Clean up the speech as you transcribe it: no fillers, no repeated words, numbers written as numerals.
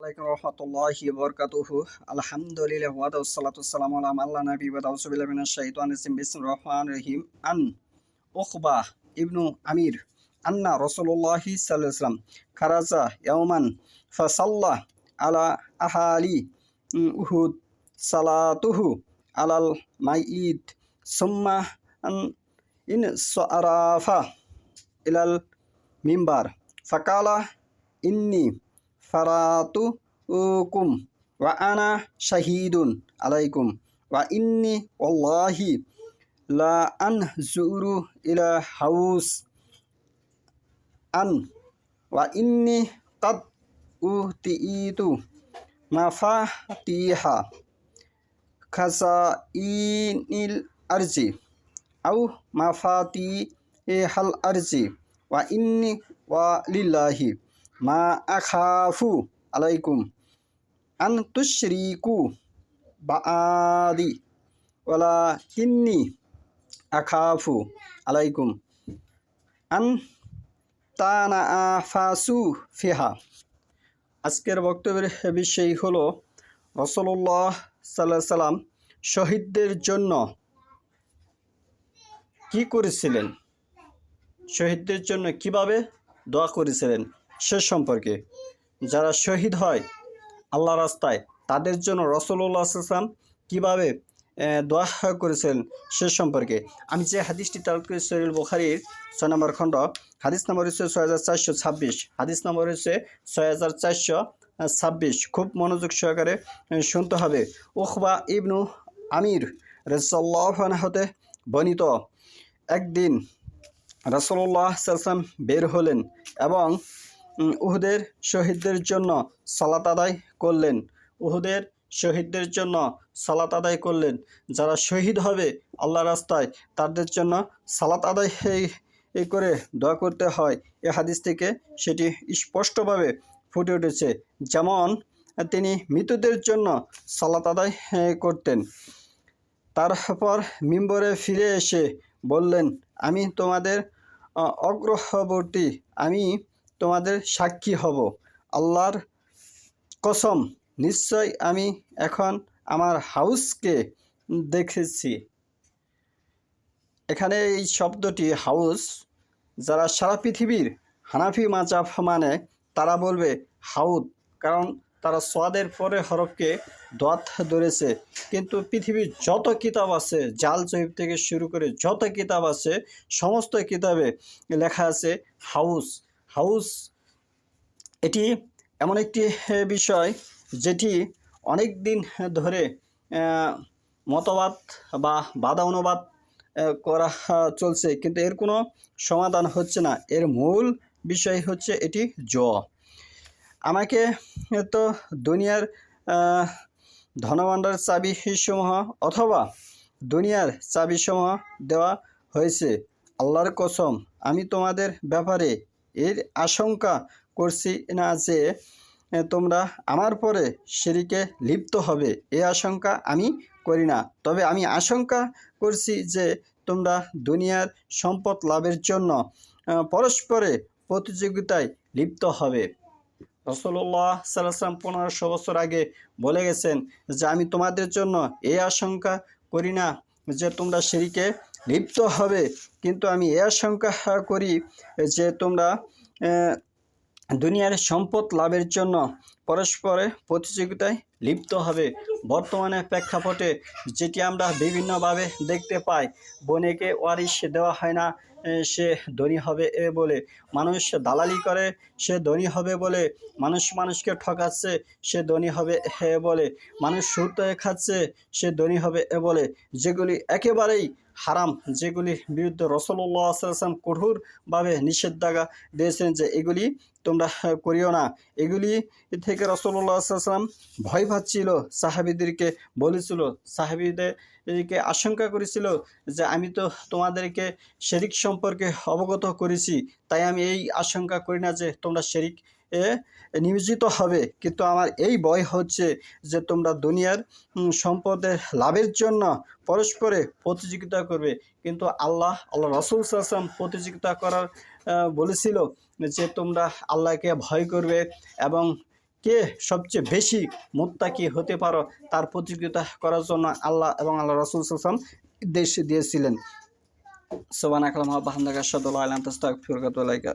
আলাইকুম রহমতুল্লাহি ওয়া বারাকাতুহু। আলহামদুলিল্লাহ ওয়া সালাতু ওয়াসসালামু আলা মান লা নাবিয়্যা বা'দা। আউযু বিল্লাহি মিনাশ শাইতানির রাজিম। বিসমিল্লাহির রহমানির রহিম। আন উকবা ইবনু আমির আন্না রাসূলুল্লাহি সাল্লাল্লাহু আলাইহি ওয়াসাল্লাম খারাজা ইয়াওমান ফাসাল্লা আলা আহালি উহুদ সালাতুহু আলাল মাইয়িত সুম্মা ইন সারাফা ইলাল মিম্বার ফাকালা ইন্নি ফারাতুকুম ওয়া আনা শাহিদুন আলাইকুম ওয়া ইন্নি ওয়াল্লাহি লা আনজুরু ইলা হাউস আন ওয়া ইন্নি কাদ উতিইতু মাফাতিহা খাসাইনিল আরজি আও মাফাতিহাল আরজি ওয়া ইন্নি ওয়া লিল্লাহি মা আখাফু আলাইকুম আন তুশরিকু বা'দি ওয়ালাকিন্নি আখাফু আলাইকুম আন তানাফাসু ফিহা। আজকের বক্তব্যের বিষয় হলো রাসূলুল্লাহ সাল্লাল্লাহু আলাইহি সাল্লাম শহীদদের জন্য কি করেছিলেন, শহীদদের জন্য কিভাবে দোয়া করেছিলেন সে সম্পর্কে। যারা শহীদ হয় আল্লাহ রাস্তায় তাদের জন্য রাসূলুল্লাহ সাল্লাল্লাহু আলাইহি ওয়াসাল্লাম কীভাবে দোয়া করেছিলেন সে সম্পর্কে আমি যে হাদিসটি তেলাওয়াত করেছি সহিহ বুখারীর 6 নম্বর খণ্ড, হাদিস নম্বর হচ্ছে 6426, হাদিস নম্বর হচ্ছে 6426। খুব মনোযোগ সহকারে শুনতে হবে। উকবা ইবনু আমির রাদিয়াল্লাহু আনহু হতে বর্ণিত, একদিন রাসূলুল্লাহ সাল্লাল্লাহু আলাইহি ওয়াসাল্লাম বের হলেন এবং উহুদের শহীদদের জন্য সালাত আদায় করলেন। উহুদের শহীদদের জন্য সালাত আদায় করলেন। যারা শহীদ হবে আল্লাহ রাস্তায় তাদের জন্য সালাত আদায় করে দোয়া করতে হয়। এ হাদিস থেকে সেটি স্পষ্টভাবে ফুটে উঠেছে। যেমন তিনি মৃতদের জন্য সালাত আদায় করতেন। তারপর মিম্বরে ফিরে এসে বললেন, আমি তোমাদের অগ্রবর্তী, আমি তোমাদের সাক্ষী হব। আল্লাহর কসম, নিশ্চয় আমি এখন আমার হাউসকে দেখেছি। এখানে এই শব্দটি হাউস, যারা সারা পৃথিবীর হানাফি মাযহাব মানে তারা বলবে হাউদ, কারণ তারা সোয়াদের পরে হরফকে দোয়াত ধরেছে। কিন্তু পৃথিবীর যত কিতাব আছে, জাল জয়ীব থেকে শুরু করে যত কিতাব আছে সমস্ত কিতাবে লেখা আছে হাউস। হাউস এটি এমন একটি বিষয় যেটি অনেক দিন ধরে মতবাদ বা বাদা অনুবাদ করা চলছে, কিন্তু এর কোনো সমাধান হচ্ছে না। এর মূল বিষয় হচ্ছে এটি আমাকে তো দুনিয়ার ধনভাণ্ডার চাবিসমূহ অথবা দুনিয়ার চাবিসমূহ দেওয়া হয়েছে। আল্লাহর কসম, আমি তোমাদের ব্যাপারে এর আশঙ্কা করছি না যে তোমরা আমার পরে শিরকে লিপ্ত হবে, এ আশঙ্কা আমি করি না। তবে আমি আশঙ্কা করছি যে তোমরা দুনিয়ার সম্পদ লাভের জন্য পরস্পরে প্রতিযোগিতায় লিপ্ত হবে। রাসূলুল্লাহ সাল্লাল্লাহু আলাইহি ওয়াসাল্লাম 1500 বছর আগে বলে গেছেন যে আমি তোমাদের জন্য এই আশঙ্কা করি না যে তোমরা শিরকে লিপ্ত হবে, কিন্তু আমি এই আশঙ্কা করি যে তোমরা দুনিয়ার সম্পদ লাভের জন্য পরস্পরে প্রতিযোগিতায় লিপ্ত হবে। বর্তমানে প্রেক্ষাপটে যেটি আমরা বিভিন্নভাবে দেখতে পাই, বোনেকে ওয়ারিশ দেওয়া হয় না, সে ধনী হবে এ বলে। মানুষ দালালি করে, সে ধনী হবে বলে। মানুষ মানুষকে ঠকাচ্ছে, সে ধনী হবে এ বলে। মানুষ সুদ খাচ্ছে, সে ধনী হবে এ বলে। যেগুলি একেবারেই হারাম, যেগুলির বিরুদ্ধে রাসূলুল্লাহ সাল্লাল্লাহু আলাইহি ওয়াসাল্লাম কঠোরভাবে নিষেধাজ্ঞা দিয়েছেন যে এগুলি তোমরা করিও না। এগুলি থেকে রাসূলুল্লাহ সাল্লাল্লাহু আলাইহি ওয়াসাল্লাম ভয় পাচ্ছিল, সাহাবীদেরকে বলেছিল, সাহাবীদেরকে আশঙ্কা করেছিল যে আমি তো তোমাদেরকে শিরক সম্পর্কে অবগত করেছি, তাই আমি এই আশঙ্কা করি না যে তোমরা শিরক নিয়োজিত হবে, কিন্তু আমার এই ভয় হচ্ছে যে তোমরা দুনিয়ার সম্পদের লাভের জন্য পরস্পরে প্রতিযোগিতা করবে। কিন্তু আল্লাহ রাসূল সাল্লাল্লাহু আলাইহি ওয়াসাল্লাম প্রতিযোগিতা করার বলেছিল যে তোমরা আল্লাহকে ভয় করবে এবং কে সবচেয়ে বেশি মুত্তাকি হতে পারো তার প্রতিযোগিতা করার জন্য আল্লাহ এবং আল্লাহ রাসূল সাল্লাল্লাহু আলাইহি ওয়াসাল্লাম নির্দেশ দিয়েছিলেন। সুবহানাকাল্লাহুম্মা ওয়া বিহামদিকা আশহাদু আল্লা ইলাহা ইল্লা আনতা আস্তাগফিরুকা ওয়া আতুবু ইলাইক।